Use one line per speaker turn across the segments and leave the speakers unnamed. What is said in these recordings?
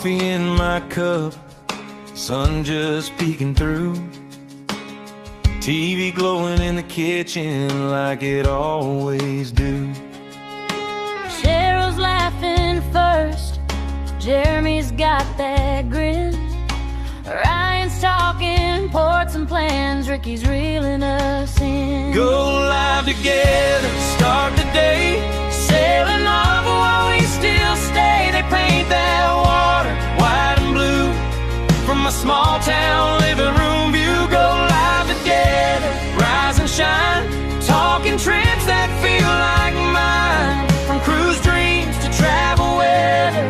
coffee in my cup, sun just peeking through, TV glowing in the kitchen like it always do.
Cheryl's laughing first, Jeremy's got that grin, Ryan's talking ports and plans, Ricky's reeling us in.
Go live together, start the day, sailing off while we still stay. They paint that water white and blue from my small town living room view. Go live together, rise and shine, talking trips that feel like mine. From cruise dreams to travel weather,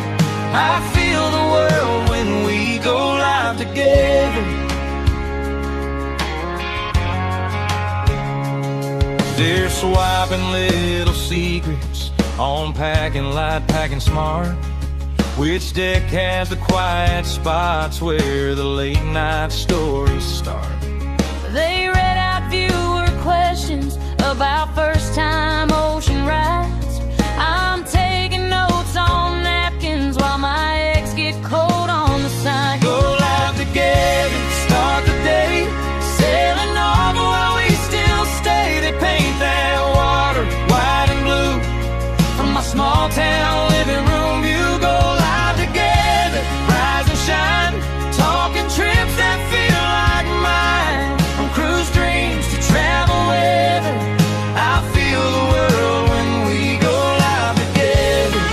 I feel the world when we go live together. They're swiping little secrets, on packing light, packing smart. Which deck has the quiet spots where the late night stories start?
They read out viewer questions about first time ocean rides. I'm taking notes on napkins while my eggs get cold on the side.
Go live together, start the day, sailing off while we still stay. They paint that water white and blue from my small town living room view. Go live together, rise and shine, talking trips that feel like mine. From cruise dreams to travel weather, I feel the world when we go live together.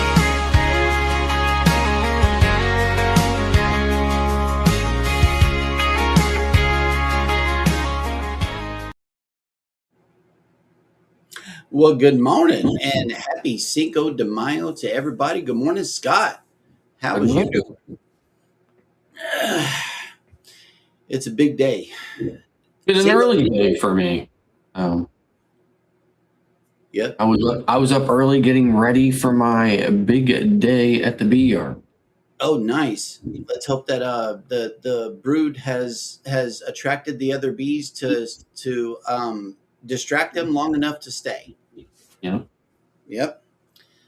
Well, good morning and happy Cinco de Mayo to everybody. Good morning, Scott. How is you doing? It's a big day.
It's an early day for me.
Yep.
I was up early getting ready for my big day at the bee yard.
Oh, nice. Let's hope that the brood has attracted the other bees to distract them long enough to stay.
Yeah.
Yep.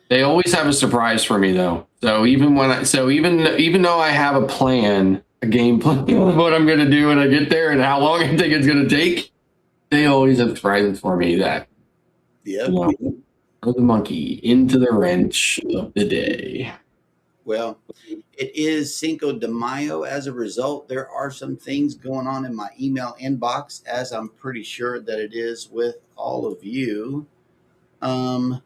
They always have a surprise for me though. So even though I have a plan, a game plan of what I'm going to do when I get there and how long I think it's going to take, they always have surprises for me that.
Yep.
Throw the monkey into the wrench of the day.
Well, it is Cinco de Mayo. As a result, there are some things going on in my email inbox, as I'm pretty sure that it is with all of you. One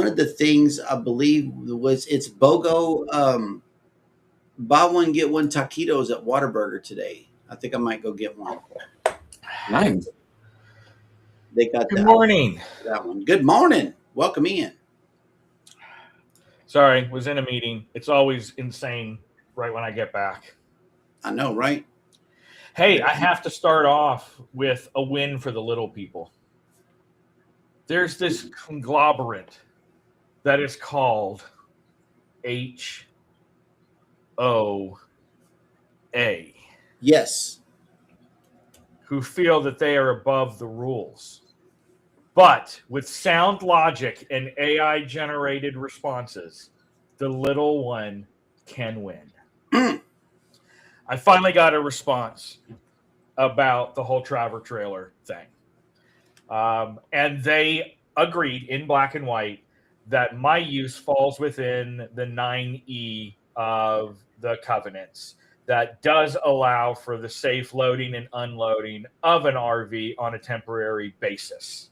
of the things I believe was it's BOGO buy one get one taquitos at Whataburger today. I think I might go get one.
Nice.
They got
Good morning.
That one. Good morning. Welcome in.
Sorry, was in a meeting. It's always insane right when I get back.
I know, right?
Hey, I have to start off with a win for the little people. There's this conglomerate that is called HOA.
Yes.
Who feel that they are above the rules. But with sound logic and AI-generated responses, the little one can win. I finally got a response about the whole Traver trailer thing. And they agreed in black and white that my use falls within the 9E of the covenants that does allow for the safe loading and unloading of an RV on a temporary basis.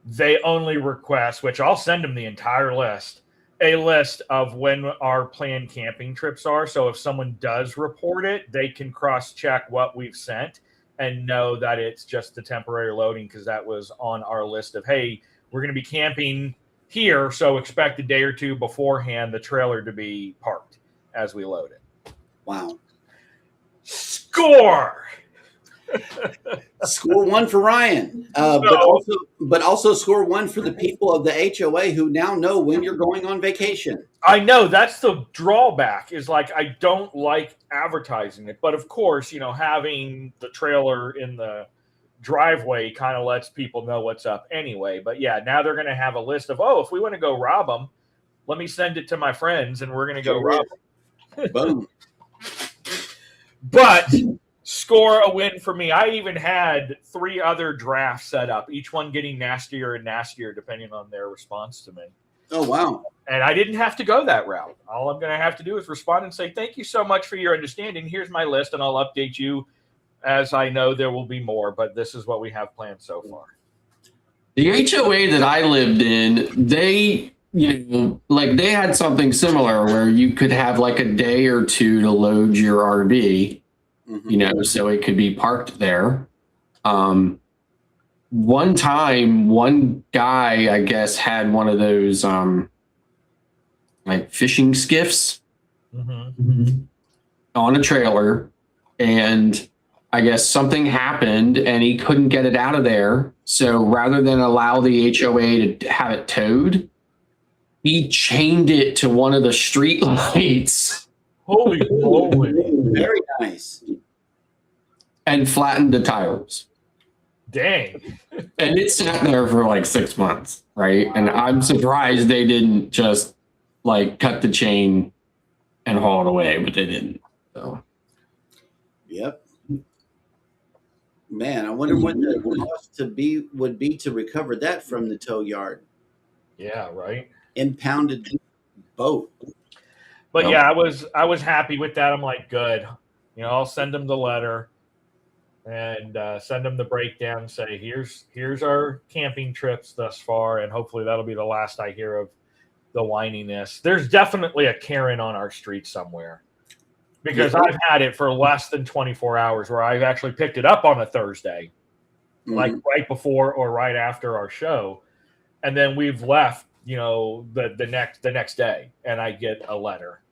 They only request, which I'll send them the entire list, a list of when our planned camping trips are. So if someone does report it, they can cross-check what we've sent and know that it's just the temporary loading, because that was on our list of, hey, we're going to be camping here, so expect a day or two beforehand the trailer to be parked as we load it.
Wow.
Score!
Score one for Ryan, but also score one for the people of the HOA who now know when you're going on vacation.
I know that's the drawback, is like I don't like advertising it, but of course, having the trailer in the driveway kind of lets people know what's up anyway. But yeah, now they're going to have a list of, if we want to go rob them, Let me send it to my friends, and we're going to go
Sure
rob
is. Boom.
But score a win for me. I even had 3 other drafts set up, each one getting nastier and nastier depending on their response to me.
Oh, wow.
And I didn't have to go that route. All I'm going to have to do is respond and say, thank you so much for your understanding. Here's my list, and I'll update you as I know there will be more, but this is what we have planned so far.
The HOA that I lived in, they, like they had something similar where you could have like a day or two to load your RV, so it could be parked there. One time, one guy, I guess, had one of those like fishing skiffs on a trailer, and I guess something happened and he couldn't get it out of there. So rather than allow the HOA to have it towed, he chained it to one of the street lights.
Holy moly.
Very nice.
And flattened the tires.
Dang.
And it sat there for like 6 months, right? And I'm surprised they didn't just like cut the chain and haul it away, but they didn't. So.
Yep. Man, I wonder what the cost would be to recover that from the tow yard.
Yeah, right.
Impounded boat.
But yeah, I was happy with that. I'm like, good. I'll send them the letter and send them the breakdown. Say, here's our camping trips thus far, and hopefully that'll be the last I hear of the whininess. There's definitely a Karen on our street somewhere, because I've had it for less than 24 hours where I've actually picked it up on a Thursday, like right before or right after our show, and then we've left, the next day, and I get a letter.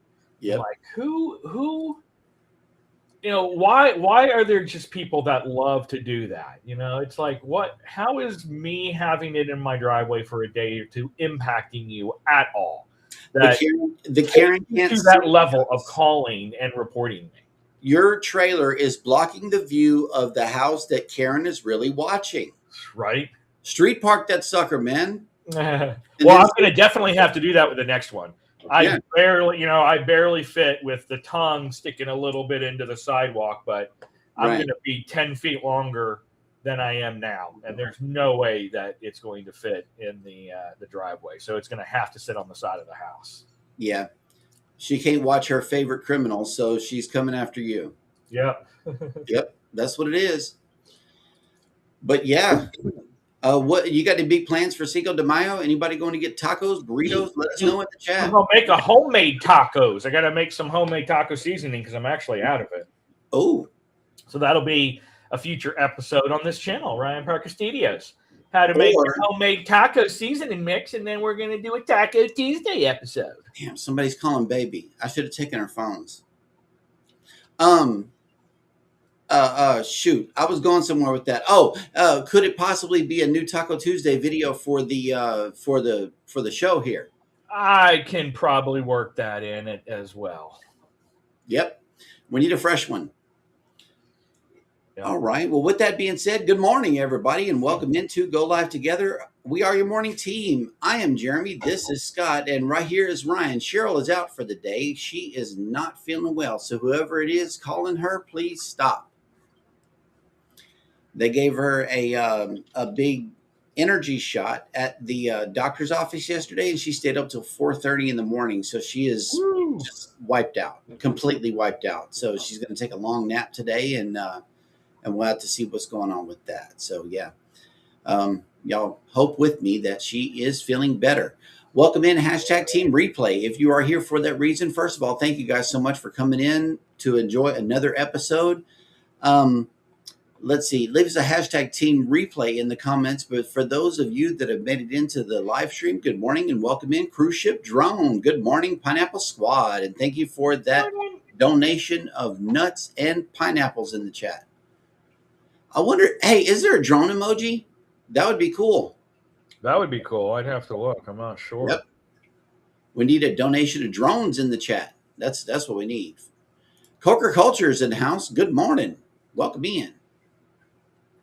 Yeah, like who. Why are there just people that love to do that? It's like, how is me having it in my driveway for a day or two impacting you at all?
The Karen can't
to that level of calling and reporting me.
Your trailer is blocking the view of the house that Karen is really watching.
Right.
Street park that sucker, man.
Well, I'm going to definitely have to do that with the next one. I barely fit with the tongue sticking a little bit into the sidewalk, but I'm going to be 10 feet longer than I am now, and there's no way that it's going to fit in the driveway. So it's going to have to sit on the side of the house. Yeah, she can't watch her favorite criminal, so she's coming after you. Yep. Yep, that's what it is. But yeah. What you got any big plans for Cinco de Mayo? Anybody going to get tacos, burritos? Let us know in the chat. I'm gonna make a homemade tacos. I got to make some homemade taco seasoning because I'm actually out of it. Oh, so that'll be a future episode on this channel, Ryan Parker Studios. How to make your homemade taco seasoning mix, and then we're gonna do a Taco Tuesday episode. Damn, somebody's calling baby. I should have taken our phones. Shoot, I was going somewhere with that. Could it possibly be a new Taco Tuesday video for the show here? I can probably work that in it as well. Yep. We need a fresh one. Yep. All right. Well, with that being said, good morning, everybody, and welcome into Go Live Together. We are your morning team. I am Jeremy. This is Scott. And right here is Ryan. Cheryl is out for the day. She is not feeling well. So whoever it is calling her, please stop. They gave her a big energy shot at the doctor's office yesterday, and she stayed up till 4:30 in the morning. So she is just wiped out, completely wiped out. So she's going to take a long nap today, and we'll have to see what's going on with that. So yeah, y'all hope with me that she is feeling better. Welcome in #Team Replay. If you are here for that reason, first of all, thank you guys so much for coming in to enjoy another episode. Let's see, leave us a #Team Replay in the comments. But for those of you that have made it into the live stream, good morning and welcome in. Cruise Ship Drone, good morning. Pineapple Squad, and thank you for that donation of nuts and pineapples in the chat. I wonder, hey, is there a drone emoji? That would be cool. That would be cool. I'd have to look. I'm not sure. Yep. We need a donation of drones in the chat. That's what we need. Coker Culture is in the house. Good morning. Welcome in.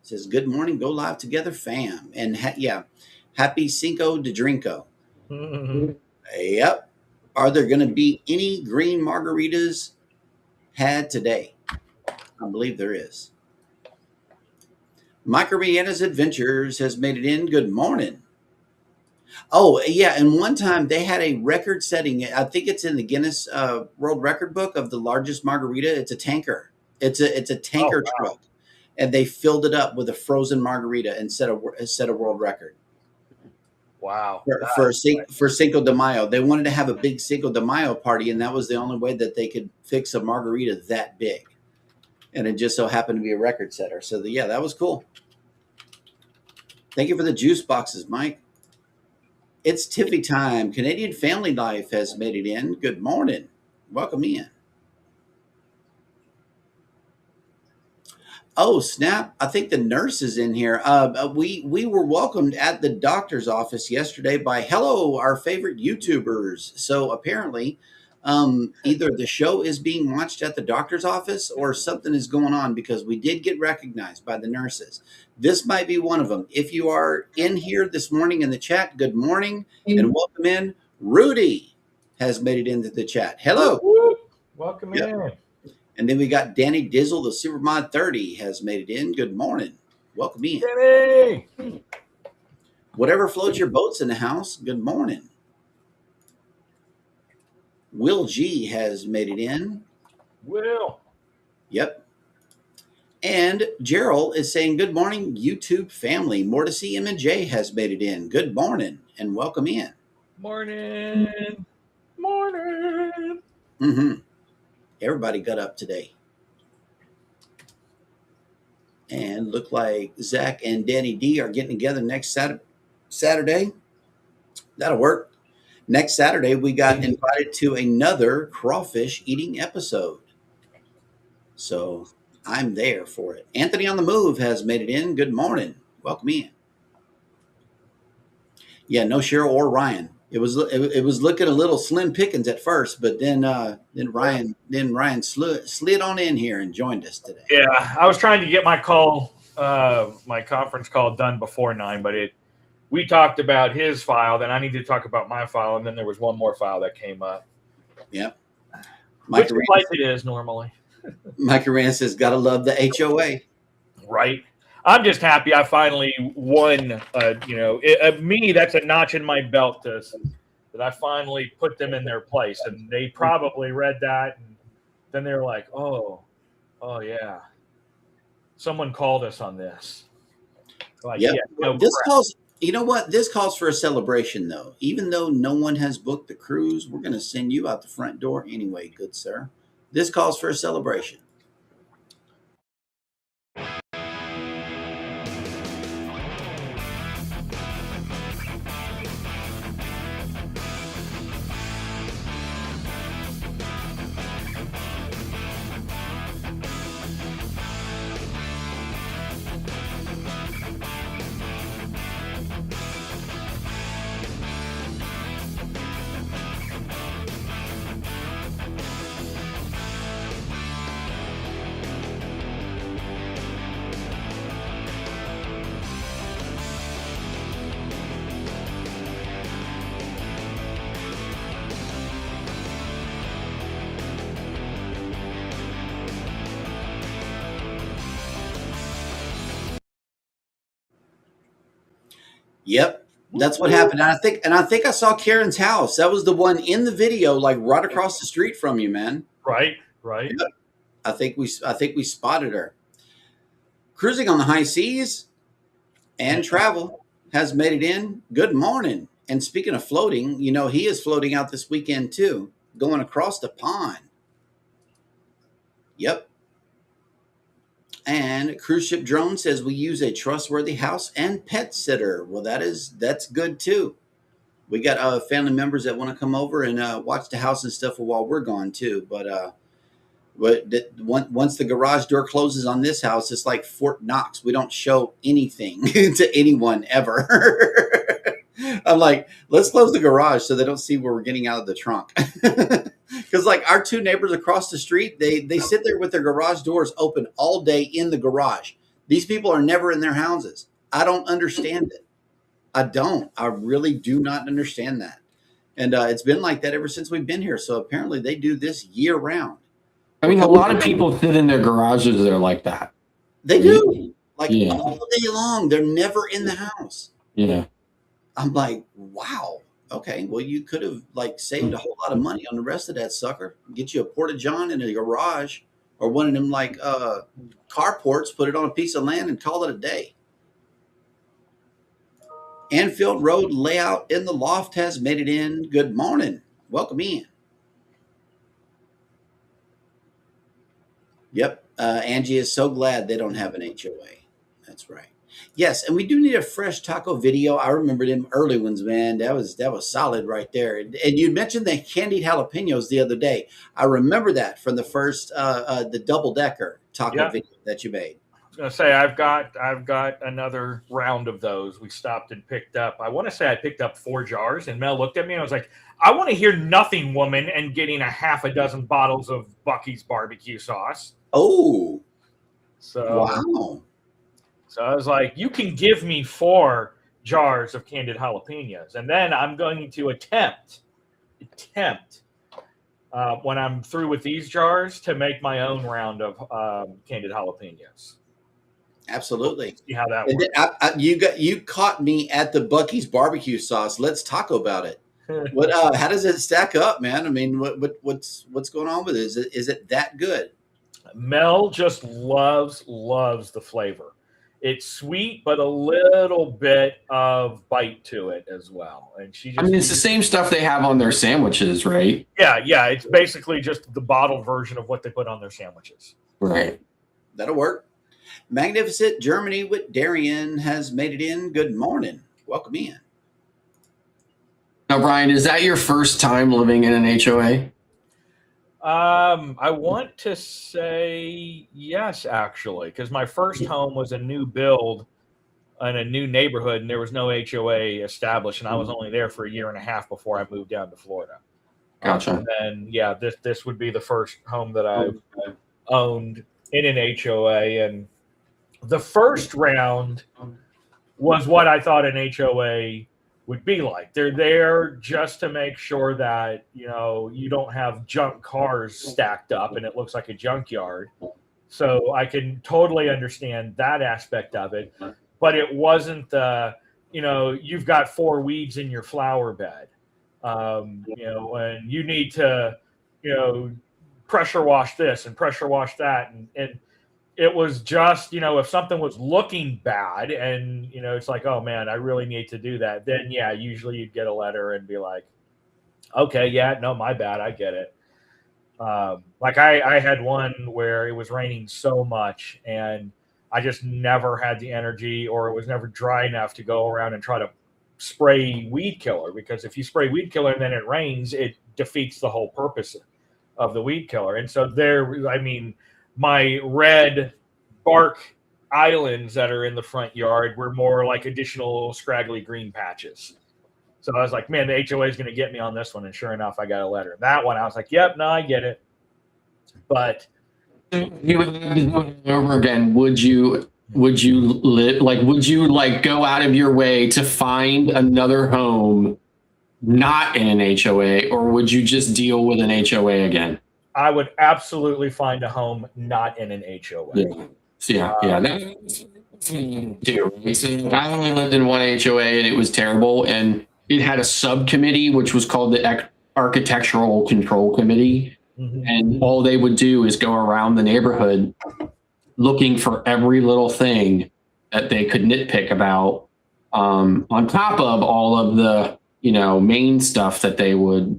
Says, good morning, Go Live Together, fam. And happy Cinco de Drinko.
Yep. Are there going to be any green margaritas had today? I believe there is. Micro Rihanna's Adventures has made it in. Good morning. Oh, yeah. And one time they had a record setting. I think it's in the Guinness World Record book of the largest margarita. It's a tanker. It's a
Oh,
tanker
wow.
truck. And they filled it up with a frozen margarita and set a world record
Wow.
for Cinco de Mayo. They wanted to have a big Cinco de Mayo party, and that was the only way that they could fix a margarita that big. And it just so happened to be a record setter. So yeah, that was cool. Thank you for the juice boxes, Mike. It's Tiffy time. Canadian Family Life has made it in. Good morning. Welcome in. Oh, snap. I think the nurse is in here. We were welcomed at the doctor's office yesterday by hello, our favorite YouTubers. So apparently, either the show is being watched at the doctor's office or something is going on, because we did get recognized by the nurses. This might be one of them. If you are in here this morning in the chat, good morning and welcome in. Rudy has made it into the chat. Hello.
Welcome
Yep.
in.
And then we got Danny Dizzle, the Supermod 30 has made it in. Good morning. Welcome in.
Danny.
Whatever floats your boats in the house, good morning. Will G has made it in.
Will.
Yep. And Gerald is saying, good morning, YouTube family. More to see M&J has made it in. Good morning and welcome in.
Morning. Morning.
Mm-hmm. Everybody got up today. And look like Zach and Danny D are getting together next Saturday. That'll work. Next Saturday, we got invited to another crawfish eating episode. So I'm there for it. Anthony on the Move has made it in. Good morning. Welcome in. Yeah, no Cheryl or Ryan. It was looking a little slim pickings at first, but then Ryan slid on in here and joined us today.
Yeah, I was trying to get my conference call done before 9, but we talked about his file, then I need to talk about my file, and then there was one more file that came up.
Yep.
Which is like it is normally.
Mike Rand says, gotta love the HOA.
Right. I'm just happy I finally won. Me, that's a notch in my belt that I finally put them in their place. And they probably read that. And then they were like, oh, yeah. Someone called us on this. Like,
yep.
Yeah,
you know what? This calls for a celebration, though. Even though no one has booked the cruise, we're going to send you out the front door anyway, good sir. This calls for a celebration. Yep, that's what happened. And I think I saw Karen's house. That was the one in the video, like right across the street from you, man.
Right.
Yep. I think we spotted her. Cruising on the high seas and travel has made it in. Good morning. And speaking of floating, he is floating out this weekend too, going across the pond. Yep. And Cruise Ship Drone says we use a trustworthy house and pet sitter. Well, that's good too. We got family members that want to come over and watch the house and stuff while we're gone too. But once the garage door closes on this house, it's like Fort Knox. We don't show anything to anyone ever. I'm like, let's close the garage so they don't see where we're getting out of the trunk. Because like our two neighbors across the street, they sit there with their garage doors open all day in the garage. These people are never in their houses. I don't understand it. I really do not understand that. And it's been like that ever since we've been here. So apparently they do this year round.
I mean, a lot of people sit in their garages. They're like that.
They do. Like
Yeah.
all day long. They're never in the house.
Yeah.
I'm like, wow. Okay. Well, you could have like saved a whole lot of money on the rest of that sucker. Get you a porta-john in a garage or one of them like carports, put it on a piece of land and call it a day. Anfield Road layout in the loft has made it in. Good morning. Welcome in. Yep. Angie is so glad they don't have an HOA. That's right. Yes, and we do need a fresh taco video. I remember them early ones, man. That was solid right there. And you mentioned the candied jalapenos the other day. I remember that from the first the double decker taco video that you made.
I was gonna say I've got another round of those. We stopped and picked up. I want to say I picked up 4 jars, and Mel looked at me and I was like, "I want to hear nothing, woman," and getting a half a dozen bottles of Bucky's barbecue sauce.
Oh,
so
wow!
So I was like, "You can give me 4 jars of candied jalapenos, and then I'm going to attempt when I'm through with these jars to make my own round of candied jalapenos."
Absolutely.
See how that works.
You caught me at the Bucky's barbecue sauce. Let's talk about it. What? How does it stack up, man? I mean, what's going on with it? Is it that good?
Mel just loves the flavor. It's sweet, but a little bit of bite to it as well. And I
mean, it's the same stuff they have on their sandwiches, right?
Yeah. It's basically just the bottled version of what they put on their sandwiches.
Right.
That'll work. Magnificent Germany with Darian has made it in. Good morning. Welcome in.
Now, Brian, is that your first time living in an HOA?
I want to say yes, actually, because my first home was a new build in a new neighborhood, and there was no HOA established, and I was only there for a year and a half before I moved down to Florida.
Gotcha.
And yeah, this would be the first home that I've owned in an HOA, and the first round was what I thought an HOA would be like. They're there just to make sure that, you don't have junk cars stacked up and it looks like a junkyard. So I can totally understand that aspect of it, but it wasn't you've got 4 weeds in your flower bed, and you need to, pressure wash this and pressure wash that. And it was just, if something was looking bad and, it's like, oh man, I really need to do that. Then yeah, usually you'd get a letter and be like, okay, yeah, no, my bad. I get it. Like I had one where it was raining so much and I just never had the energy, or it was never dry enough to go around and try to spray weed killer, because if you spray weed killer and then it rains, it defeats the whole purpose of the weed killer. And so my red bark islands that are in the front yard were more like additional scraggly green patches. So I was like, man, the HOA is going to get me on this one. And sure enough, I got a letter. That one, I was like, yep, no, I get it. But
you would do it over again. Would you live, would you go out of your way to find another home not in an HOA, or would you just deal with an HOA again?
I would absolutely find a home not in an HOA.
Yeah. That's too. I only lived in one HOA and it was terrible. And it had a subcommittee, which was called the Architectural Control Committee. Mm-hmm. And all they would do is go around the neighborhood looking for every little thing that they could nitpick about, on top of all of the, main stuff that they would,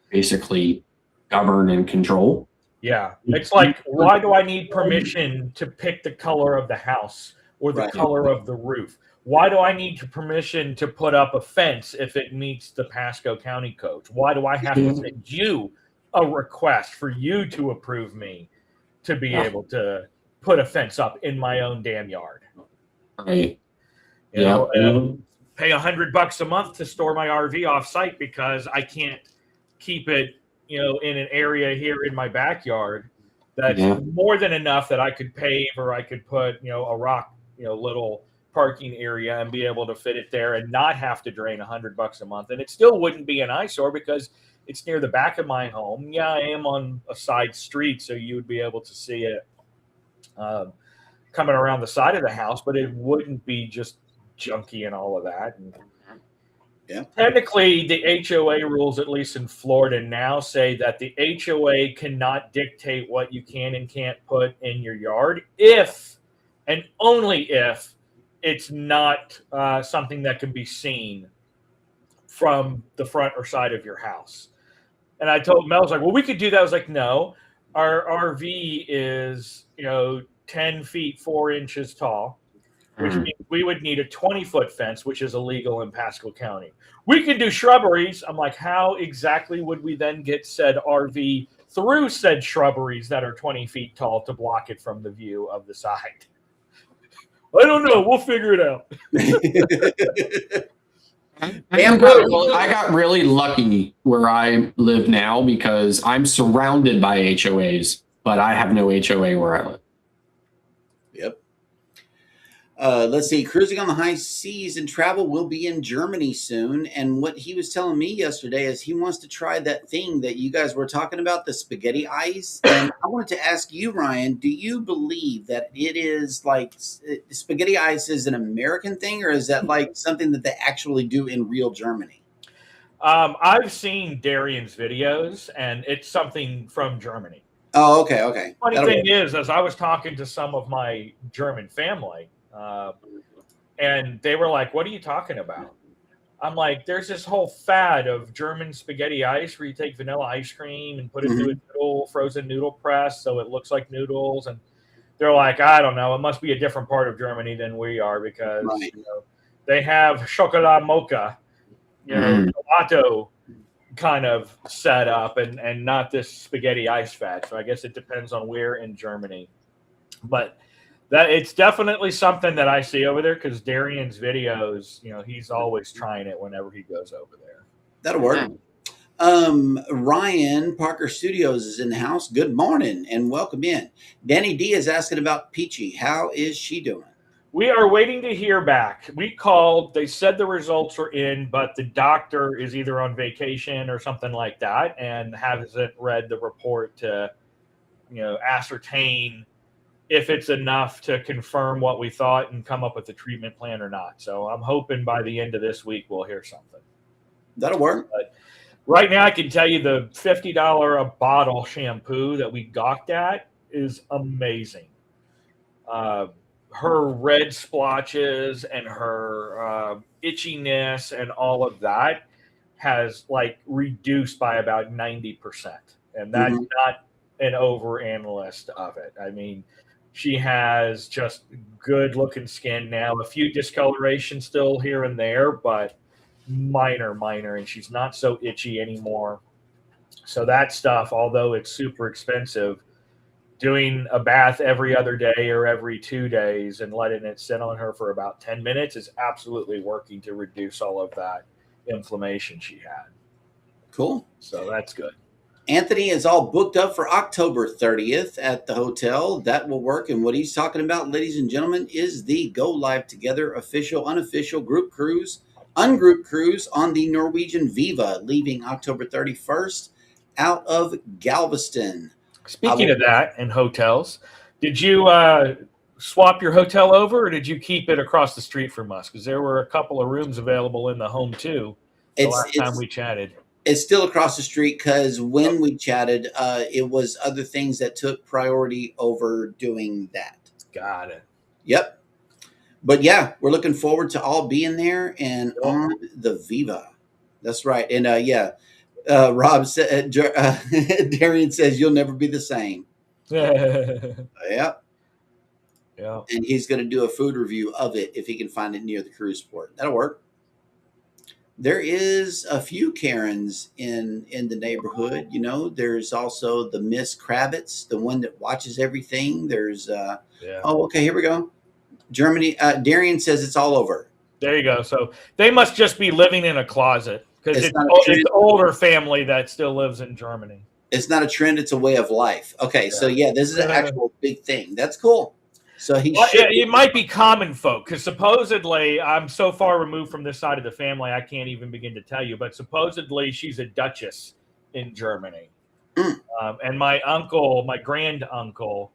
basically govern and control.
Yeah. It's like, why do I need permission to pick the color of the house or the color of the roof? Why do I need permission to put up a fence if it meets the Pasco County codes? Why do I have to send you a request for you to approve me to be able to put a fence up in my own damn yard?
Right.
Pay $100 a month to store my RV off site because I can't keep it, in an area here in my backyard that's more than enough that I could pave, or I could put, a rock, little parking area and be able to fit it there and not have to drain $100 a month. And it still wouldn't be an eyesore because it's near the back of my home. Yeah, I am on a side street, so you would be able to see it coming around the side of the house, but it wouldn't be just junky and all of that. And
Yeah.
technically, the HOA rules, at least in Florida now, say that the HOA cannot dictate what you can and can't put in your yard if and only if it's not something that can be seen from the front or side of your house. And I told Mel, I was like, well, we could do that. I was like, no, our RV is, 10 feet, 4 inches tall, which means we would need a 20-foot fence, which is illegal in Pasco County. We can do shrubberies. I'm like, how exactly would we then get said RV through said shrubberies that are 20 feet tall to block it from the view of the side? I don't know. We'll figure it out.
I got really lucky where I live now because I'm surrounded by HOAs, but I have no HOA where I live.
Yep. Let's see. Cruising on the high seas and travel will be in Germany soon. And what he was telling me yesterday is he wants to try that thing that you guys were talking about, the spaghetti ice. And I wanted to ask you, Ryan, do you believe that it is like spaghetti ice is an American thing, or is that like something that they actually do in real Germany?
I've seen Darian's videos, and it's something from Germany.
Oh, okay.
Funny thing is, as I was talking to some of my German family, and they were like, what are you talking about? I'm like, there's this whole fad of German spaghetti ice where you take vanilla ice cream and put it through a frozen noodle press so it looks like noodles. And they're like, I don't know, it must be a different part of Germany than we are because they have chocolate mocha, gelato kind of set up and not this spaghetti ice fad. So I guess it depends on where in Germany. But that it's definitely something that I see over there because Darian's videos, he's always trying it whenever he goes over there.
That'll work. Ryan Parker Studios is in the house. Good morning and welcome in. Danny D is asking about Peachy. How is she doing?
We are waiting to hear back. We called. They said the results were in, but the doctor is either on vacation or something like that and hasn't read the report to, ascertain if it's enough to confirm what we thought and come up with a treatment plan or not. So I'm hoping by the end of this week we'll hear something.
That'll work.
But right now I can tell you the $50 a bottle shampoo that we gawked at is amazing. Her red splotches and her itchiness and all of that has reduced by about 90%. And that's not an over-analyst of it. I mean, she has just good looking skin now, a few discoloration still here and there, but minor, and she's not so itchy anymore. So that stuff, although it's super expensive, doing a bath every other day or every 2 days and letting it sit on her for about 10 minutes is absolutely working to reduce all of that inflammation she had.
Cool.
So that's good.
Anthony is all booked up for October 30th at the hotel. That will work. And what he's talking about, ladies and gentlemen, is the Go Live Together official, unofficial group cruise, ungroup cruise on the Norwegian Viva, leaving October 31st out of Galveston.
Speaking of that and hotels, did you swap your hotel over or did you keep it across the street from us? Because there were a couple of rooms available in the home too the last time we chatted.
It's still across the street because when we chatted, it was other things that took priority over doing that.
Got it.
Yep. But yeah, we're looking forward to all being there and on the Viva. That's right. And Rob said, Darian says, you'll never be the same. Yep.
Yeah.
And he's going to do a food review of it if he can find it near the cruise port. That'll work. There is a few Karens in the neighborhood. There's also the Miss Kravitz, the one that watches everything. There's oh, okay, here we go. Germany. Darian says it's all over.
There you go. So they must just be living in a closet because it's older family that still lives in Germany.
It's not a trend. It's a way of life. Okay. Yeah. So this is an actual big thing. That's cool. So he
Well,
should.
it might be common folk, because supposedly, I'm so far removed from this side of the family, I can't even begin to tell you, but supposedly she's a duchess in Germany.
Mm.
And my uncle, my grand uncle,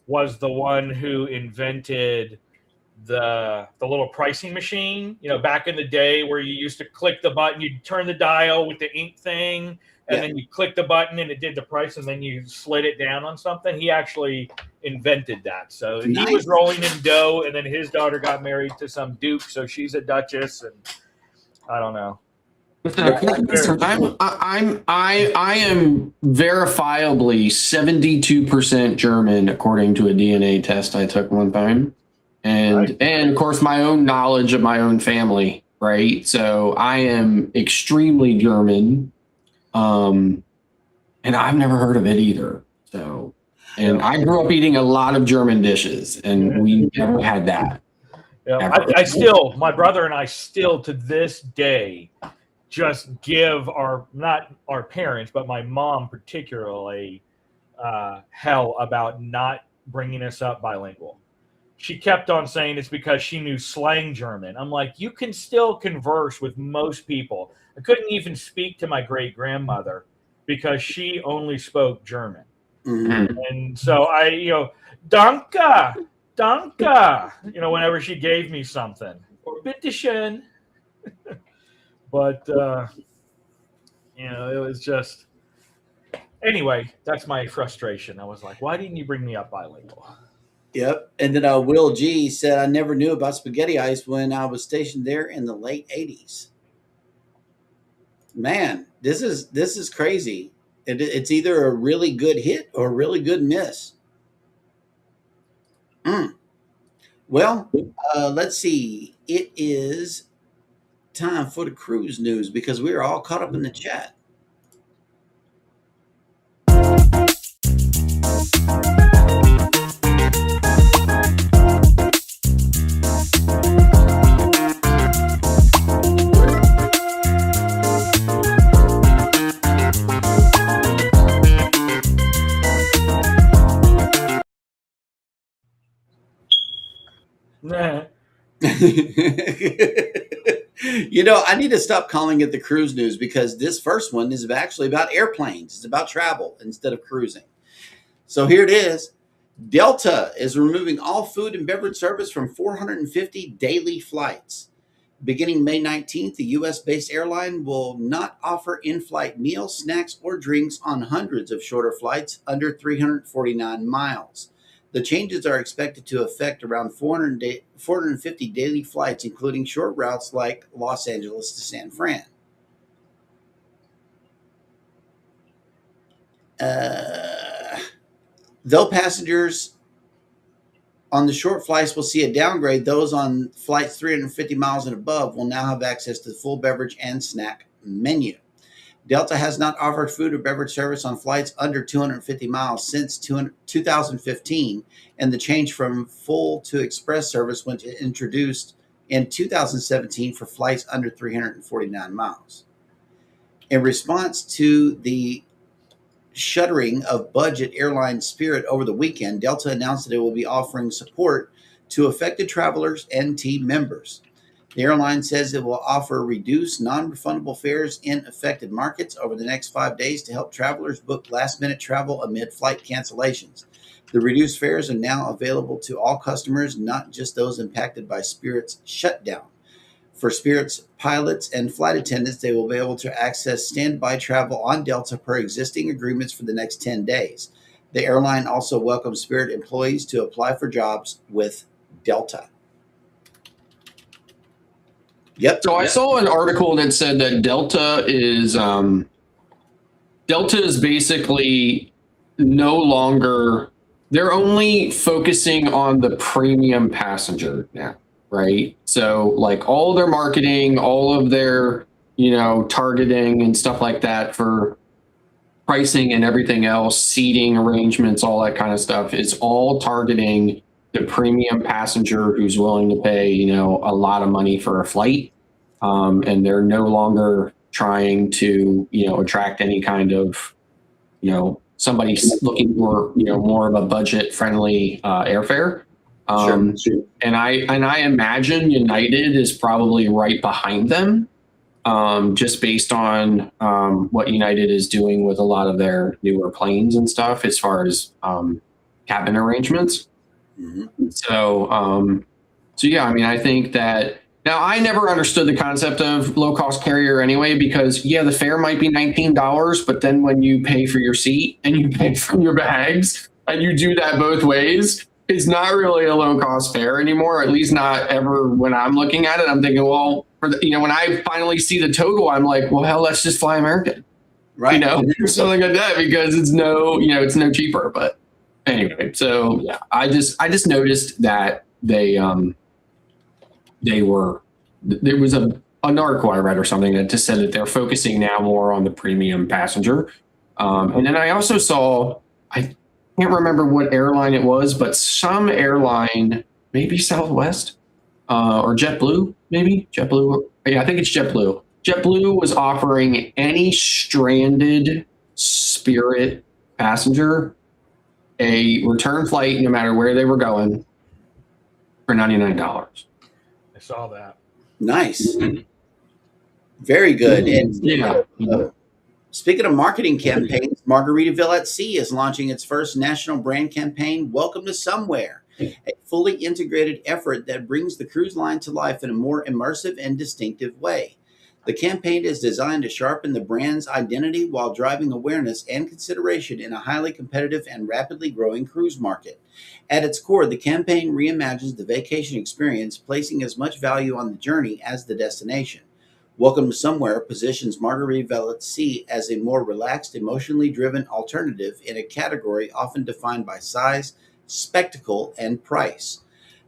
was the one who invented the little pricing machine. You know, back in the day where you used to click the button, you'd turn the dial with the ink thing, and
Yeah.
then you click the button and it did the price, and then you slid it down on something. He actually invented that. So he
Nice.
was rolling in dough, and then his daughter got married to some duke, so she's a duchess, and I don't know.
Listen, I am verifiably 72% German according to a DNA test I took one time, and
Right.
and of course my own knowledge of my own family, right? So I am extremely German, and I've never heard of it either. So, and I grew up eating a lot of German dishes, and we never had that.
Yeah, I still, my brother and I still to this day just give not our parents, but my mom particularly, hell about not bringing us up bilingual. She kept on saying it's because she knew slang German. I'm like, you can still converse with most people. I couldn't even speak to my great grandmother because she only spoke German.
Mhm.
And so danke, danke, whenever she gave me something, or bitteschön. But, it was just, anyway, that's my frustration. I was like, why didn't you bring me up bilingual?
Yep. And then Will G said, I never knew about spaghetti ice when I was stationed there in the late 80s. Man, this is crazy. It's either a really good hit or a really good miss. Well, let's see. It is time for the cruise news because we are all caught up in the chat.
Nah.
I need to stop calling it the cruise news because this first one is actually about airplanes. It's about travel instead of cruising. So here it is. Delta is removing all food and beverage service from 450 daily flights. Beginning May 19th, the U.S.-based airline will not offer in-flight meals, snacks, or drinks on hundreds of shorter flights under 349 miles. The changes are expected to affect around 450 daily flights, including short routes like Los Angeles to San Fran. Though passengers on the short flights will see a downgrade, those on flights 350 miles and above will now have access to the full beverage and snack menu. Delta has not offered food or beverage service on flights under 250 miles since 2015, and the change from full to express service was introduced in 2017 for flights under 349 miles. In response to the shuttering of budget airline Spirit over the weekend, Delta announced that it will be offering support to affected travelers and team members. The airline says it will offer reduced non-refundable fares in affected markets over the next 5 days to help travelers book last-minute travel amid flight cancellations. The reduced fares are now available to all customers, not just those impacted by Spirit's shutdown. For Spirit's pilots and flight attendants, they will be able to access standby travel on Delta per existing agreements for the next 10 days. The airline also welcomes Spirit employees to apply for jobs with Delta. Yep.
So I saw an article that said that Delta is basically no longer, they're only focusing on the premium passenger now, right? So like all their marketing, all of their, targeting and stuff like that for pricing and everything else, seating arrangements, all that kind of stuff is all targeting the premium passenger who's willing to pay, a lot of money for a flight. And they're no longer trying to, attract any kind of, somebody's looking for more of a budget friendly airfare.
Sure.
And I imagine United is probably right behind them, just based on what United is doing with a lot of their newer planes and stuff as far as cabin arrangements.
Mm-hmm.
So yeah, I mean, I think that now I never understood the concept of low cost carrier anyway, because yeah, the fare might be $19, but then when you pay for your seat and you pay for your bags and you do that both ways, it's not really a low cost fare anymore. At least not ever when I'm looking at it. I'm thinking, well, when I finally see the total, I'm like, well, hell, let's just fly American,
Right.
or something like that, because it's it's no cheaper. But anyway, so yeah, I just noticed that there was an article I read or something that just said that they're focusing now more on the premium passenger. And then I also saw, I can't remember what airline it was, but some airline, maybe Southwest or JetBlue, maybe JetBlue. Yeah, I think it's JetBlue. JetBlue was offering any stranded Spirit passenger a return flight, no matter where they were going, for $99.
I saw that.
Nice. Very good. And
Yeah.
speaking of marketing campaigns, Margaritaville at Sea is launching its first national brand campaign, Welcome to Somewhere, a fully integrated effort that brings the cruise line to life in a more immersive and distinctive way. The campaign is designed to sharpen the brand's identity while driving awareness and consideration in a highly competitive and rapidly growing cruise market. At its core, the campaign reimagines the vacation experience, placing as much value on the journey as the destination. Welcome to Somewhere positions Margaritaville at Sea as a more relaxed, emotionally driven alternative in a category often defined by size, spectacle, and price.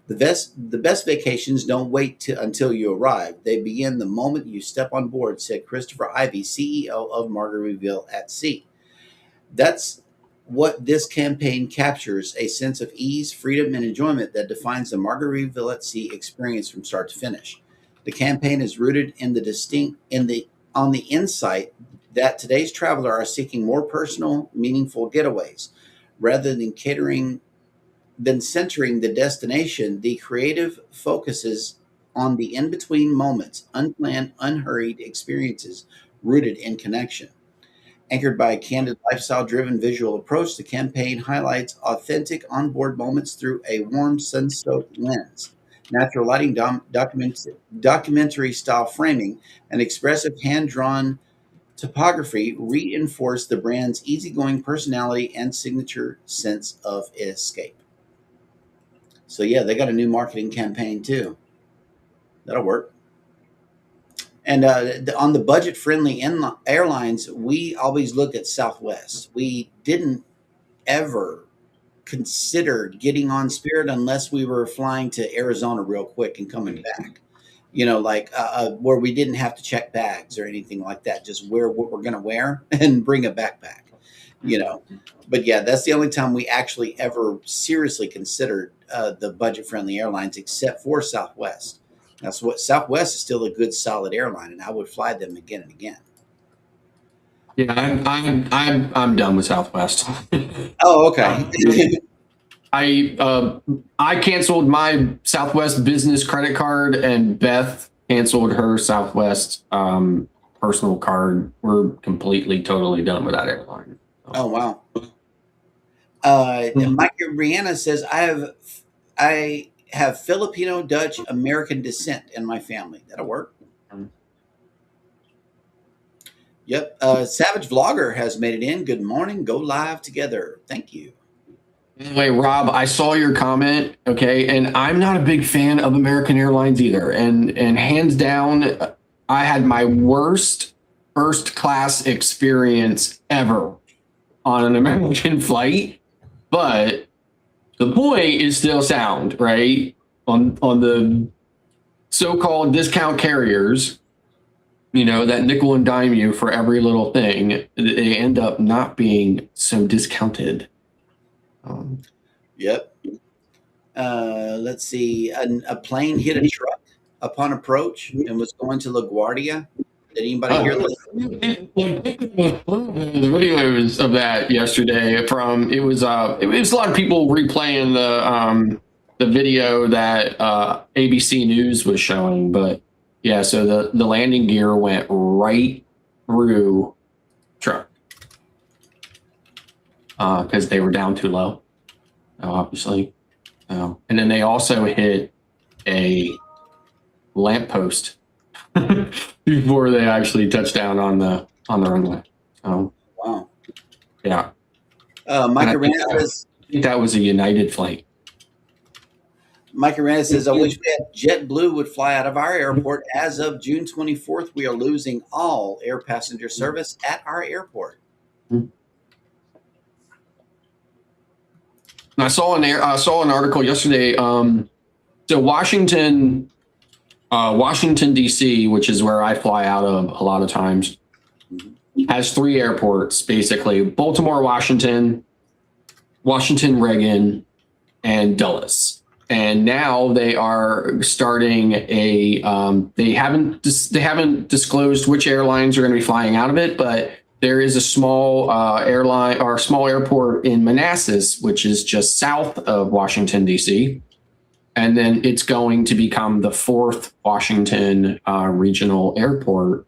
The best vacations don't wait until you arrive. They begin the moment you step on board, said Christopher Ivey, CEO of Margaritaville at Sea. That's what this campaign captures, a sense of ease, freedom, and enjoyment that defines the Margaritaville at Sea experience from start to finish. The campaign is rooted in on the insight that today's travelers are seeking more personal, meaningful getaways. Rather than centering the destination, the creative focuses on the in-between moments, unplanned, unhurried experiences rooted in connection. Anchored by a candid, lifestyle-driven visual approach, the campaign highlights authentic onboard moments through a warm, sun-soaked lens. Natural lighting, documentary-style framing, and expressive hand-drawn topography reinforce the brand's easygoing personality and signature sense of escape. So yeah, they got a new marketing campaign too. That'll work. And on the budget-friendly airlines, we always look at Southwest. We didn't ever consider getting on Spirit unless we were flying to Arizona real quick and coming back. Where we didn't have to check bags or anything like that. Just wear what we're going to wear and bring a backpack. But yeah, that's the only time we actually ever seriously considered the budget-friendly airlines, except for Southwest. Southwest is still a good, solid airline, and I would fly them again and again.
Yeah, I'm done with Southwest.
Oh, okay.
I canceled my Southwest business credit card, and Beth canceled her Southwest personal card. We're completely, totally done with that airline.
Oh wow. Mike Brianna says I have Filipino, Dutch, American descent in my family. That'll work. Yep. Savage Vlogger has made it in. Good morning. Go live together. Thank you.
Anyway, Rob, I saw your comment. Okay, and I'm not a big fan of American Airlines either. And hands down, I had my worst first class experience ever on an American flight. But the point is still sound, right? On the so-called discount carriers, that nickel and dime you for every little thing, they end up not being so discounted.
Yep. Let's see. A plane hit a truck upon approach and was going to LaGuardia. Did anybody hear this?
Videos of that yesterday. From it was a lot of people replaying the video that ABC News was showing, but yeah, so the landing gear went right through truck because they were down too low, obviously. And then they also hit a lamppost before they actually touched down on the runway.
Wow.
Yeah.
Mike
And
Aranda says,
I think that was a United flight.
Mike Aranda says, I wish we had JetBlue would fly out of our airport. As of June 24th, we are losing all air passenger service at our airport.
I saw an article yesterday. So Washington D.C., which is where I fly out of a lot of times, has 3 airports basically: Baltimore, Washington, Reagan, and Dulles. And now they are starting a. They haven't disclosed which airlines are going to be flying out of it, but there is a small airline or small airport in Manassas, which is just south of Washington D.C. And then it's going to become the 4th Washington regional airport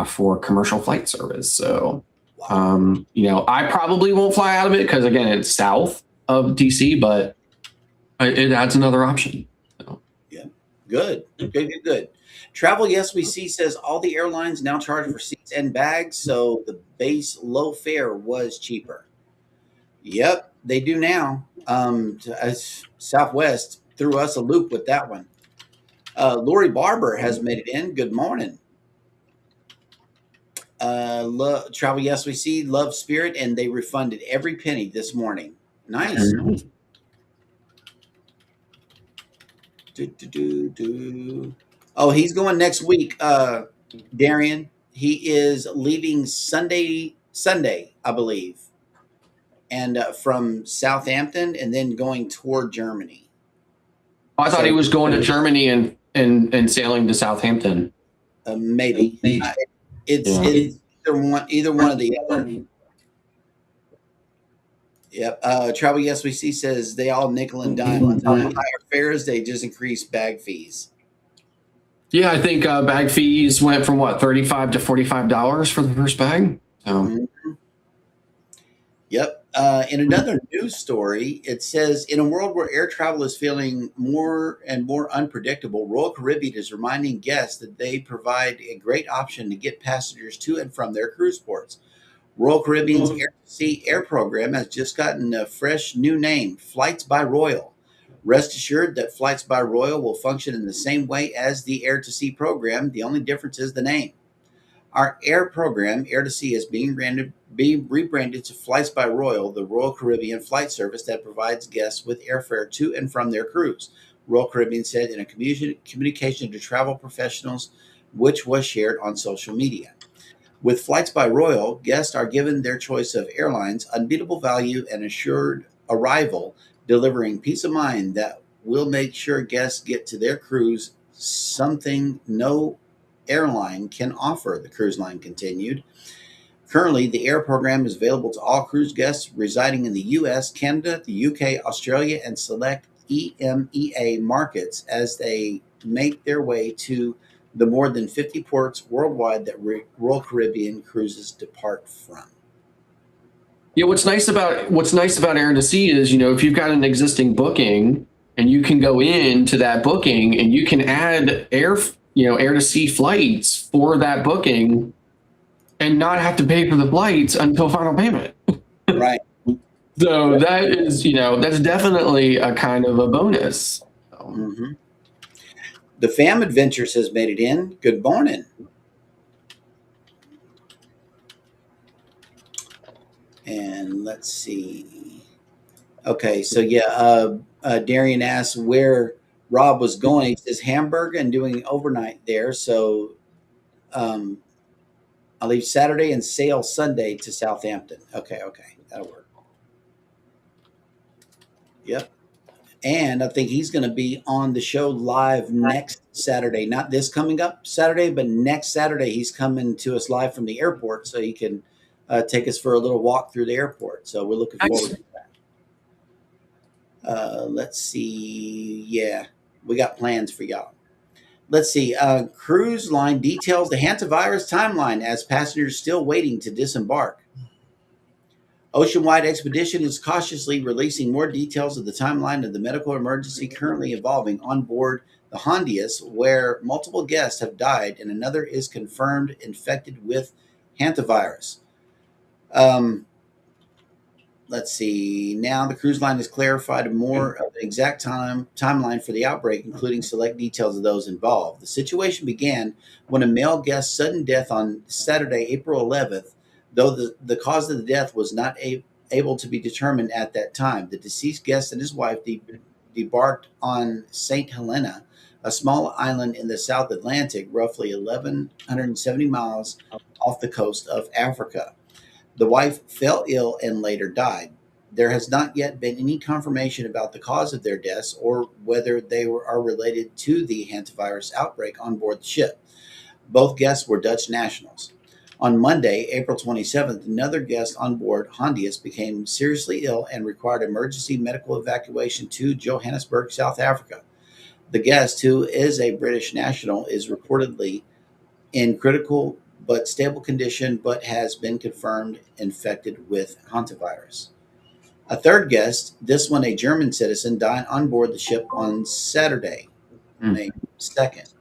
for commercial flight service. So, I probably won't fly out of it because, again, it's south of DC, but it adds another option. So.
Yeah, good. Travel Yes We See says all the airlines now charge for seats and bags, so the base low fare was cheaper. Yep, they do now. Southwest threw us a loop with that one. Lori Barber has made it in. Good morning. Travel Yes We See, Love Spirit, and they refunded every penny this morning. Nice. Oh, he's going next week, Darian. He is leaving Sunday, I believe, and from Southampton, and then going toward Germany.
I thought he was going to Germany and sailing to Southampton.
Maybe. It's either one of the other. Yep. Travel Yes We See says they all nickel and dime. Higher fares, they just increase bag fees.
Yeah, I think bag fees went from $35 to $45 for the first bag. So.
Yep. In another news story, it says, in a world where air travel is feeling more and more unpredictable, Royal Caribbean is reminding guests that they provide a great option to get passengers to and from their cruise ports. Royal Caribbean's Air to Sea Air program has just gotten a fresh new name, Flights by Royal. Rest assured that Flights by Royal will function in the same way as the Air to Sea program. The only difference is the name. Our air program, Air to Sea, is being rebranded to Flights by Royal, the Royal Caribbean flight service that provides guests with airfare to and from their cruise, Royal Caribbean said in a communication to travel professionals, which was shared on social media. With Flights by Royal, guests are given their choice of airlines, unbeatable value, and assured arrival, delivering peace of mind that will make sure guests get to their cruise, something no airline can offer, the cruise line continued. Currently, the air program is available to all cruise guests residing in the U.S., Canada, the UK, Australia, and select EMEA markets as they make their way to the more than 50 ports worldwide that Royal Caribbean cruises depart from.
Yeah, what's nice about Air to Sea is, if you've got an existing booking and you can go into that booking and you can add air to sea flights for that booking and not have to pay for the flights until final payment.
Right.
So that is, that's definitely a kind of a bonus.
Mm-hmm. The Fam Adventures has made it in. Good morning. And let's see. Okay, so Darian asked where Rob was going. He says Hamburg and doing overnight there. So I'll leave Saturday and sail Sunday to Southampton. Okay, that'll work. Yep. And I think he's going to be on the show live next Saturday. Not this coming up Saturday, but next Saturday he's coming to us live from the airport, so he can take us for a little walk through the airport. So we're looking forward to that. Let's see. Yeah, we got plans for y'all. Let's see. Cruise line details the hantavirus timeline as passengers still waiting to disembark. Ocean-wide expedition is cautiously releasing more details of the timeline of the medical emergency currently evolving on board the Hondius, where multiple guests have died and another is confirmed infected with hantavirus. Let's see. Now the cruise line has clarified more of the exact timeline for the outbreak, including select details of those involved. The situation began when a male guest's sudden death on Saturday, April 11th, though the cause of the death was not able to be determined at that time. The deceased guest and his wife debarked on St. Helena, a small island in the South Atlantic, roughly 1,170 miles off the coast of Africa. The wife fell ill and later died. There has not yet been any confirmation about the cause of their deaths or whether they are related to the hantavirus outbreak on board the ship. Both guests were Dutch nationals. On Monday, April 27th, another guest on board Hondius became seriously ill and required emergency medical evacuation to Johannesburg, South Africa. The guest, who is a British national, is reportedly in critical but stable condition, but has been confirmed infected with hantavirus. A third guest, this one a German citizen, died on board the ship on Saturday, May 2nd.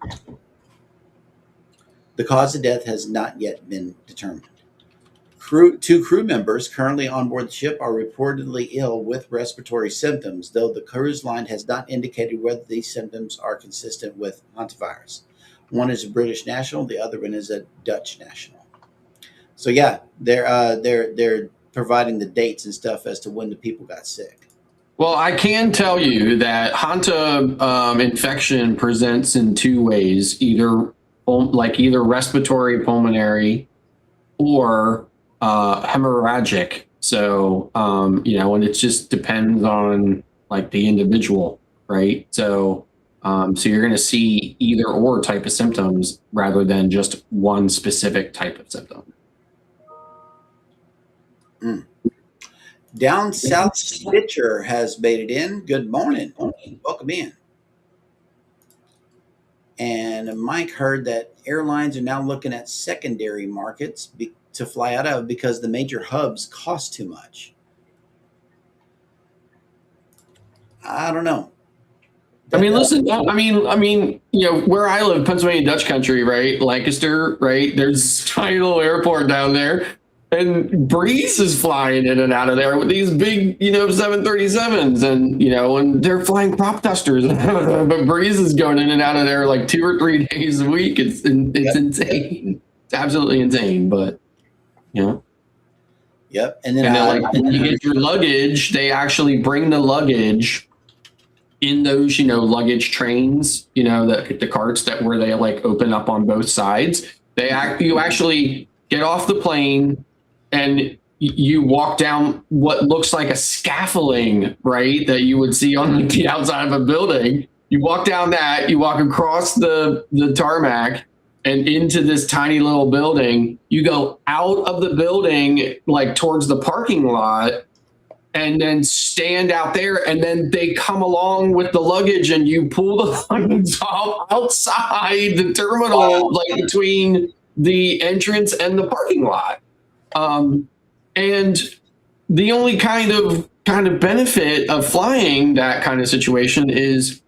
The cause of death has not yet been determined. Two crew members currently on board the ship are reportedly ill with respiratory symptoms, though the cruise line has not indicated whether these symptoms are consistent with hantavirus. One is a British national, the other one is a Dutch national. So yeah, they're providing the dates and stuff as to when the people got sick.
Well, I can tell you that Hanta infection presents in two ways: either respiratory pulmonary or hemorrhagic. So and it just depends on like the individual, right? So you're going to see either or type of symptoms rather than just one specific type of symptom.
Down South Stitcher has made it in. Good morning. Welcome in. And Mike heard that airlines are now looking at secondary markets to fly out of because the major hubs cost too much. I don't know.
Listen, where I live, Pennsylvania Dutch country, right? Lancaster, right? There's a tiny little airport down there. And Breeze is flying in and out of there with these big, 737s and they're flying crop dusters. But Breeze is going in and out of there like 2 or 3 days a week. It's insane. It's absolutely insane. But,
Yep. And
then you get your luggage. They actually bring the luggage in those, luggage trains, the carts where they like open up on both sides. You actually get off the plane and you walk down what looks like a scaffolding, right? That you would see on the outside of a building. You walk down that, you walk across the tarmac and into this tiny little building. You go out of the building, like towards the parking lot, and then stand out there, and then they come along with the luggage and you pull the luggage off outside the terminal, like between the entrance and the parking lot. And the only kind of benefit of flying that kind of situation is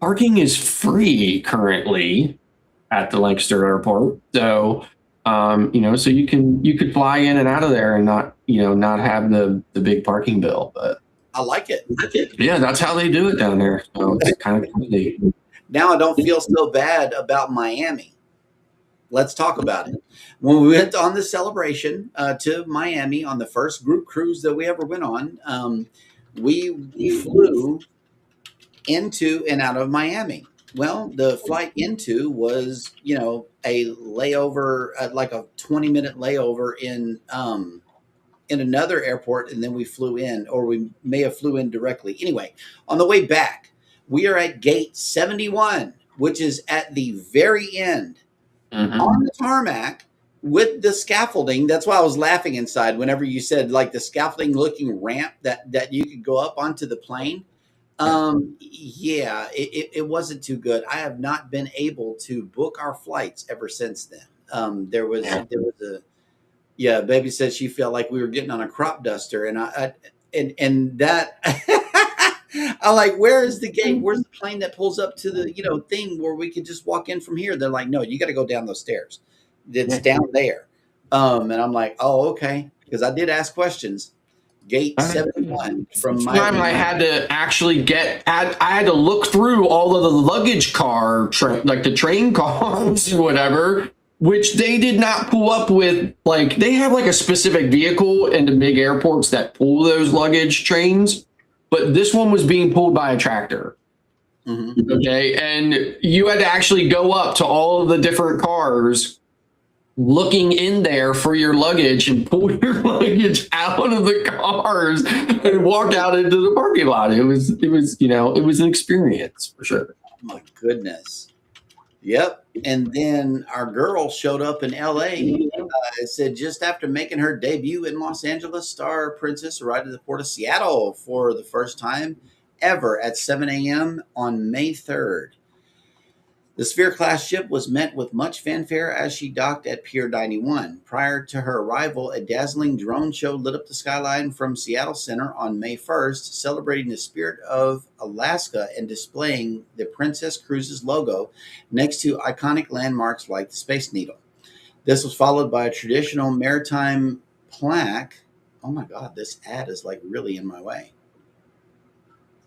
parking is free currently at the Lancaster Airport. So, so you could fly in and out of there and not have the big parking bill. But
I like it.
Yeah, that's how they do it down there. So it's kind of crazy.
Now I don't feel so bad about Miami. Let's talk about it. When we went on the celebration to Miami on the first group cruise that we ever went on, we flew into and out of Miami. Well, the flight into was, a layover, like a 20-minute layover in in another airport, and then we flew in, or we may have flew in directly. Anyway, on the way back, we are at gate 71, which is at the very end on the tarmac with the scaffolding. That's why I was laughing inside whenever you said like the scaffolding looking ramp that you could go up onto the plane. Yeah, it wasn't too good. I have not been able to book our flights ever since then. There was a yeah, baby said she felt like we were getting on a crop duster, and and that I'm like, where is the gate? Where's the plane that pulls up to the thing where we could just walk in from here? They're like, no, you got to go down those stairs. It's down there. And I'm like, oh, okay, because I did ask questions. Gate 71 from my
time I had to actually I had to look through all of the luggage car, like the train cars or whatever, which they did not pull up with. Like they have like a specific vehicle in the big airports that pull those luggage trains, but this one was being pulled by a tractor. Okay, and you had to actually go up to all of the different cars, looking in there for your luggage and pull your luggage out of the cars and walk out into the parking lot. It was an experience for sure.
Oh my goodness. Yep. And then our girl showed up in LA. It said just after making her debut in Los Angeles, Star Princess arrived at the port of Seattle for the first time ever at 7 a.m. on May 3rd. The Sphere-class ship was met with much fanfare as she docked at Pier 91. Prior to her arrival, a dazzling drone show lit up the skyline from Seattle Center on May 1st, celebrating the spirit of Alaska and displaying the Princess Cruises logo next to iconic landmarks like the Space Needle. This was followed by a traditional maritime plaque. Oh my God, this ad is like really in my way.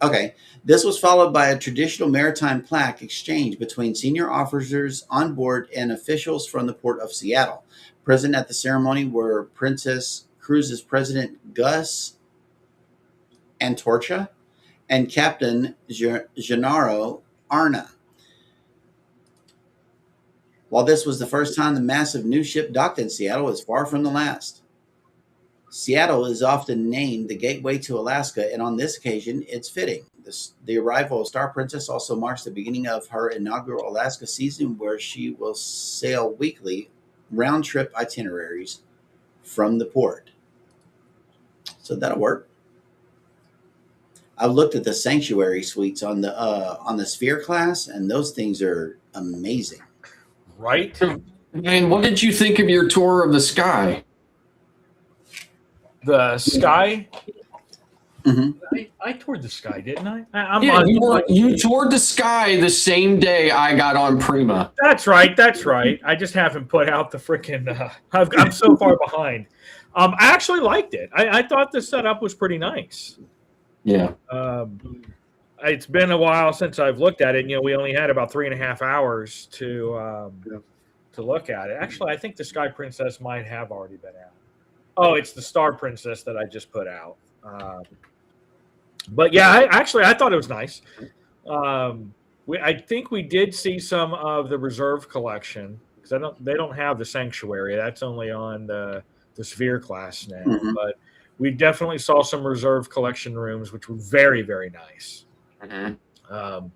Okay, this was followed by a traditional maritime plaque exchange between senior officers on board and officials from the Port of Seattle. Present at the ceremony were Princess Cruises President Gus Antorcha and Captain Gennaro Arna. While this was the first time the massive new ship docked in Seattle, it's far from the last. Seattle is often named the gateway to Alaska, and on this occasion, it's fitting. The arrival of Star Princess also marks the beginning of her inaugural Alaska season, where she will sail weekly round-trip itineraries from the port. So that'll work. I looked at the sanctuary suites on the Sphere class, and those things are amazing.
Right?
And what did you think of your tour of the sky?
The sky.
Mm-hmm.
I toured the sky, didn't I?
You toured the sky the same day I got on Prima.
That's right. I just haven't put out the freaking. I'm so far behind. I actually liked it. I thought the setup was pretty nice.
Yeah.
It's been a while since I've looked at it. We only had about 3.5 hours to look at it. Actually, I think the Sky Princess might have already been out. Oh, it's the Star Princess that I just put out. But yeah, I thought it was nice. I think we did see some of the reserve collection because they don't have the Sanctuary. That's only on the Sphere class now.
Mm-hmm.
But we definitely saw some reserve collection rooms, which were very, very nice.
Mm-hmm.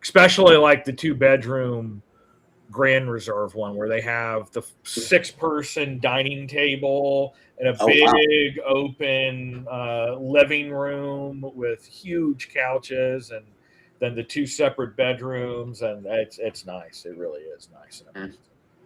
Especially like the 2-bedroom Grand Reserve one where they have the 6-person dining table and a big open living room with huge couches, and then the 2 separate bedrooms, and it's nice. It really is nice.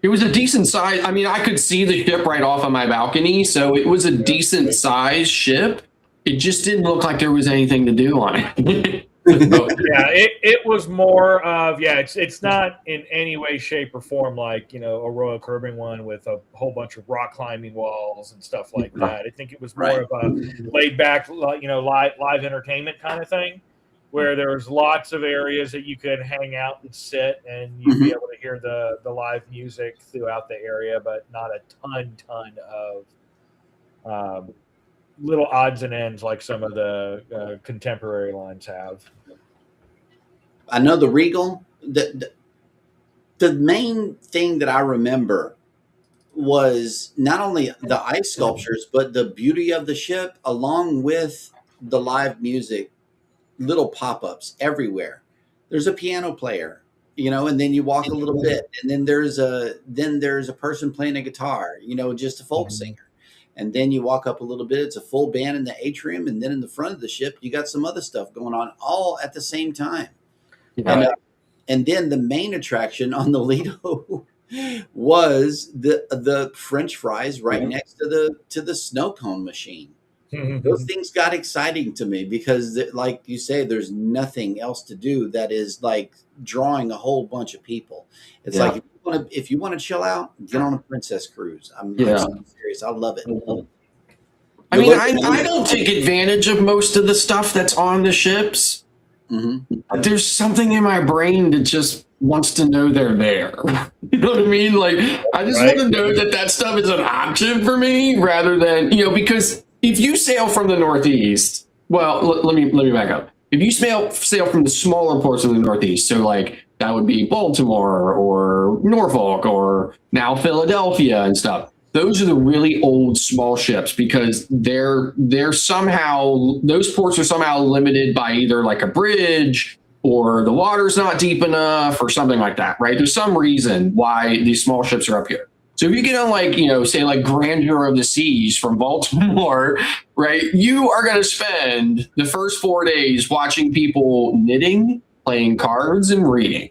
It was a decent size. I mean, I could see the ship right off of my balcony, so it was a decent size ship. It just didn't look like there was anything to do on it.
Yeah, it was more of it's not in any way, shape, or form like a Royal Caribbean one with a whole bunch of rock climbing walls and stuff like that. I think it was more of a laid back live entertainment kind of thing, where there was lots of areas that you could hang out and sit, and you'd be able to hear the live music throughout the area, but not a ton of little odds and ends like some of the contemporary lines have.
I know the Regal. The main thing that I remember was not only the ice sculptures, but the beauty of the ship, along with the live music, little pop-ups everywhere. There's a piano player, and then you walk a little bit, and then there's a person playing a guitar, just a folk singer. And then you walk up a little bit, it's a full band in the atrium, and then in the front of the ship, you got some other stuff going on all at the same time. And and then the main attraction on the Lido was the French fries right next to the snow cone machine. Those things got exciting to me because, like you say, there's nothing else to do that is like drawing a whole bunch of people. It's like if you want to chill out, get on a Princess cruise. I'm serious. I love it.
I mean, I don't take advantage of most of the stuff that's on the ships. But there's something in my brain that just wants to know they're there. You know what I mean? Like, I just want to know that stuff is an option for me rather than, because if you sail from the Northeast, well, let me back up. If you sail from the smaller ports of the Northeast, so like that would be Baltimore or Norfolk or now Philadelphia and stuff. Those are the really old small ships because they're somehow, those ports are somehow limited by either like a bridge or the water's not deep enough or something like that, right? There's some reason why these small ships are up here. So if you get on like, say like Grandeur of the Seas from Baltimore, right? You are going to spend the first 4 days watching people knitting, playing cards, and reading.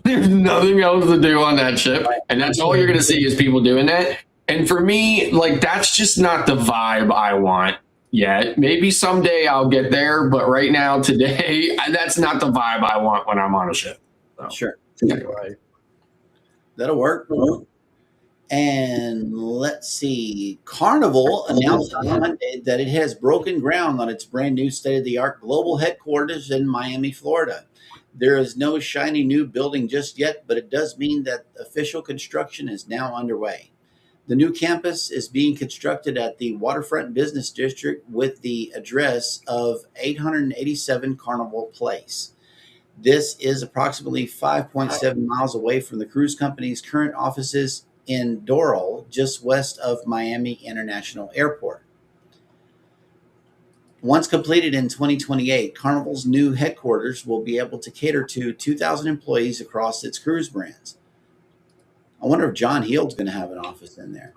There's nothing else to do on that ship, and that's all you're going to see is people doing that. And for me, like, that's just not the vibe I want yet. Maybe someday I'll get there, but right now, today, that's not the vibe I want when I'm on a ship. So.
Sure.
Right.
That'll work. And let's see. Carnival announced on Monday that it has broken ground on its brand new state-of-the-art global headquarters in Miami, Florida. There is no shiny new building just yet, but it does mean that official construction is now underway. The new campus is being constructed at the Waterfront Business District with the address of 887 Carnival Place. This is approximately 5.7 miles away from the cruise company's current offices in Doral, just west of Miami International Airport. Once completed in 2028, Carnival's new headquarters will be able to cater to 2,000 employees across its cruise brands. I wonder if John Heald's going to have an office in there.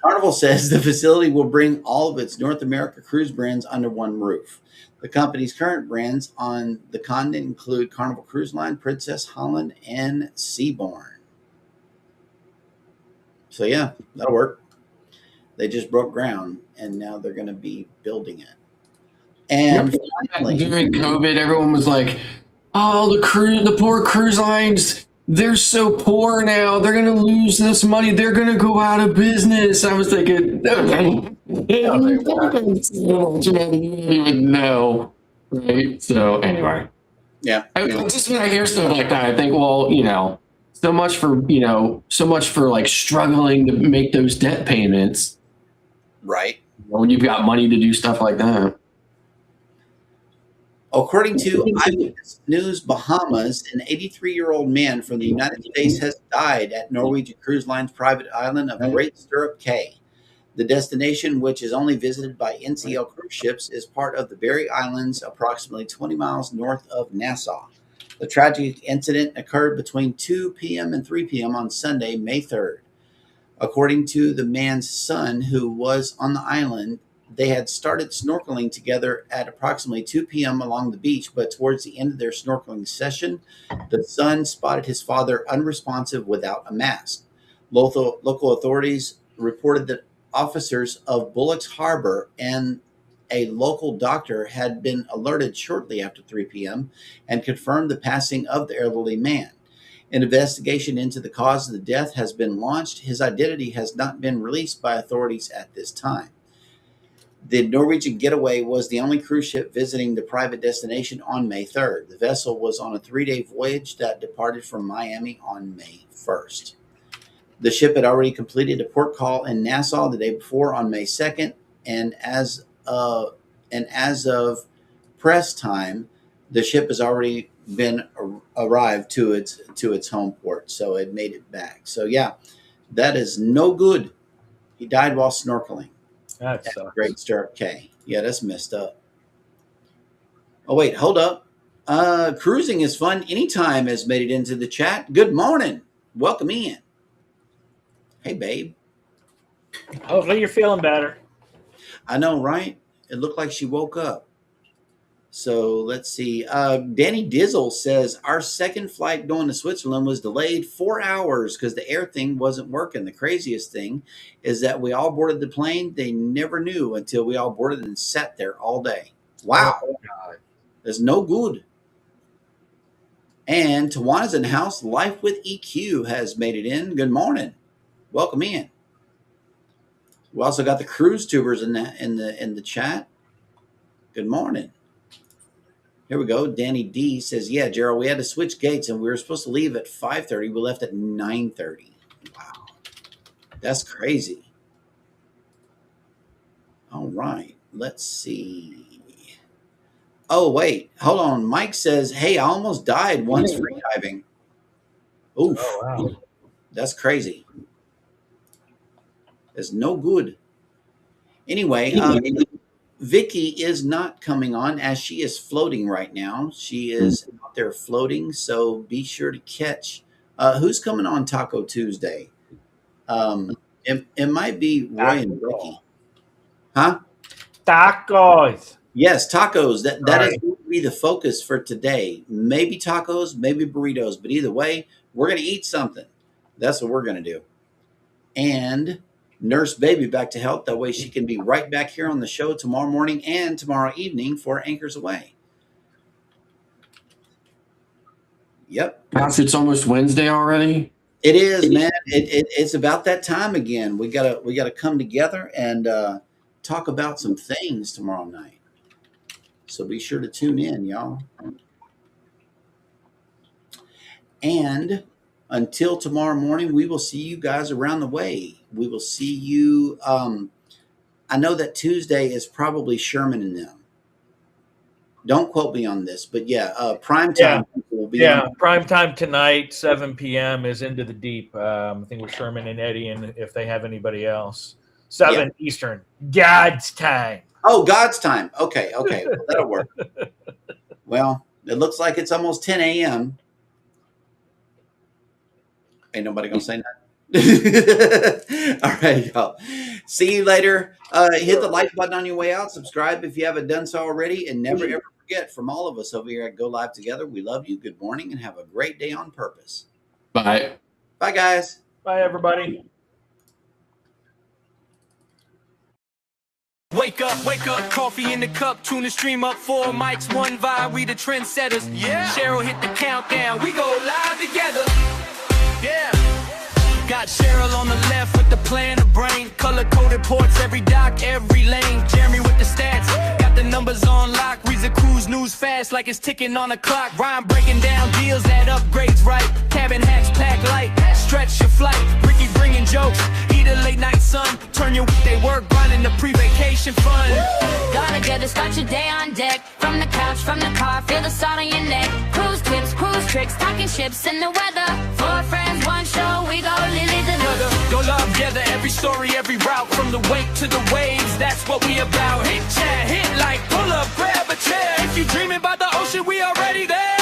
Carnival says the facility will bring all of its North America cruise brands under one roof. The company's current brands on the continent include Carnival Cruise Line, Princess, Holland, and Seabourn. So yeah, that'll work. They just broke ground, and now they're going to be building it. And finally,
during COVID, everyone was like, "Oh, the poor cruise lines, they're so poor now. They're going to lose this money. They're going to go out of business." I was thinking, you don't even know, right? So anyway,
yeah,
just when I hear stuff like that, I think, well, so much for like struggling to make those debt payments.
Right.
When you've got money to do stuff like that.
According to Eyewitness News Bahamas, an 83-year-old man from the United States has died at Norwegian Cruise Line's private island of Great Stirrup Cay. The destination, which is only visited by NCL cruise ships, is part of the Berry Islands, approximately 20 miles north of Nassau. The tragic incident occurred between 2 p.m. and 3 p.m. on Sunday, May 3rd. According to the man's son, who was on the island, they had started snorkeling together at approximately 2 p.m. along the beach, but towards the end of their snorkeling session, the son spotted his father unresponsive without a mask. Local authorities reported that officers of Bullock's Harbor and a local doctor had been alerted shortly after 3 p.m. and confirmed the passing of the elderly man. An investigation into the cause of the death has been launched. His identity has not been released by authorities at this time. The Norwegian Getaway was the only cruise ship visiting the private destination on May 3rd. The vessel was on a 3-day voyage that departed from Miami on May 1st. The ship had already completed a port call in Nassau the day before on May 2nd, and as of press time, the ship has already been arrived to its home port, so it made it back. So yeah, That is no good. He died while snorkeling.
That
That's
sucks.
Great start, K. Yeah, that's messed up. Oh, wait, hold up. Cruising is fun anytime has made it into the chat. Good morning. Welcome in. Hey, babe.
Hopefully you're feeling better.
I know, right? It looked like she woke up. So let's see. Danny Dizzle says our second flight going to Switzerland was delayed 4 hours because the air thing wasn't working. The craziest thing is that we all boarded the plane. They never knew until we all boarded and sat there all day. Wow.
Oh, God.
That's no good. And Tawana's in house. Life with EQ has made it in. Good morning. Welcome in. We also got the cruise tubers in the chat. Good morning. Here we go. Danny D says, yeah, Gerald, we had to switch gates and we were supposed to leave at 5:30. We left at 9:30. Wow. That's crazy. All right. Let's see. Oh, wait. Hold on. Mike says, hey, I almost died once freediving. Oof.
Oh, wow.
That's crazy. It's no good. Anyway, Vicky is not coming on as she is floating right now. She is out there floating, so be sure to catch. Who's coming on Taco Tuesday? It might be Roy and Vicky. Huh?
Tacos.
Yes, tacos. That
Right.
is going to be the focus for today. Maybe tacos, maybe burritos, but either way, we're going to eat something. That's what we're going to do. And nurse baby back to health. That way she can be right back here on the show tomorrow morning and tomorrow evening for Anchors Away. Yep.
Gosh, it's almost Wednesday already.
It is, man. It's about that time again. We gotta come together and talk about some things tomorrow night. So be sure to tune in, y'all. And until tomorrow morning, we will see you guys around the way. We will see you. I know that Tuesday is probably Sherman and them. Don't quote me on this, but yeah, prime time will be.
Yeah, prime time tonight, 7 p.m. is Into the Deep. I think with Sherman and Eddie, and if they have anybody else, 7 Eastern, God's time.
Oh, God's time. Okay, well, that'll work. Well, it looks like it's almost 10 a.m. Ain't nobody gonna say nothing. All right, y'all. See you later. Hit the like button on your way out. Subscribe if you haven't done so already. And never, ever forget, from all of us over here at Go Live Together, we love you. Good morning and have a great day on purpose.
Bye.
Bye, guys.
Bye, everybody.
Wake up, coffee in the cup, tune the stream up, 4 mics, 1 vibe, we the trendsetters. Yeah. Cheryl hit the countdown, we go live together. Yeah. Got Cheryl on the left with the plan of brain, color-coded ports, every dock, every lane. Jeremy with the stats, got the numbers on lock, reads the cruise news fast like it's ticking on a clock. Rhyme breaking down deals that upgrades right, cabin hacks pack light, stretch your flight. Ricky bringing jokes, eat a late night sun, turn your weekday work, grinding the pre-vacation fun.
Gotta get to start your day on deck. From the couch, from the car, feel the salt on your neck. Cruise tips, cruise tricks, talking ships in the weather. 4 friends, 1 show, we go lily together.
Go love together, every story, every route, from the wake to the waves, that's what we about. Hit chat, hit like, pull up, grab a chair. If you dreaming about the ocean, we already there.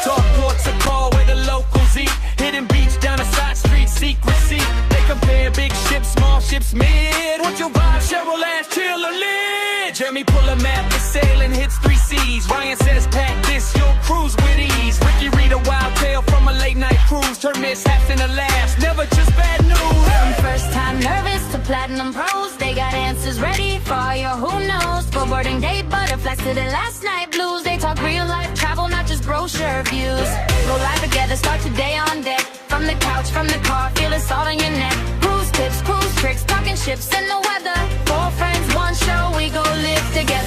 Talk ports a call where the locals eat. Hidden beach down a side street, secrecy. They compare big ships, small ships, mid. What's your vibe, Cheryl, ass, chill or lid? Jeremy pull a map, the sailing hits 3 seas. Ryan says pack this, you'll cruise with ease. Ricky read a wild tale from a late night cruise. Turn mishaps into laughs, never just bad news.
From first time nervous to platinum pros, they got answers ready for all your who knows. For boarding day butterflies to the last night blues. They talk real life travel, not just brochure views. Go live together, start your day on deck. From the couch, from the car, feel the salt on your neck. Cruise tips, cruise tricks, talking ships in the weather. 4 friends, 1 show, we go live together.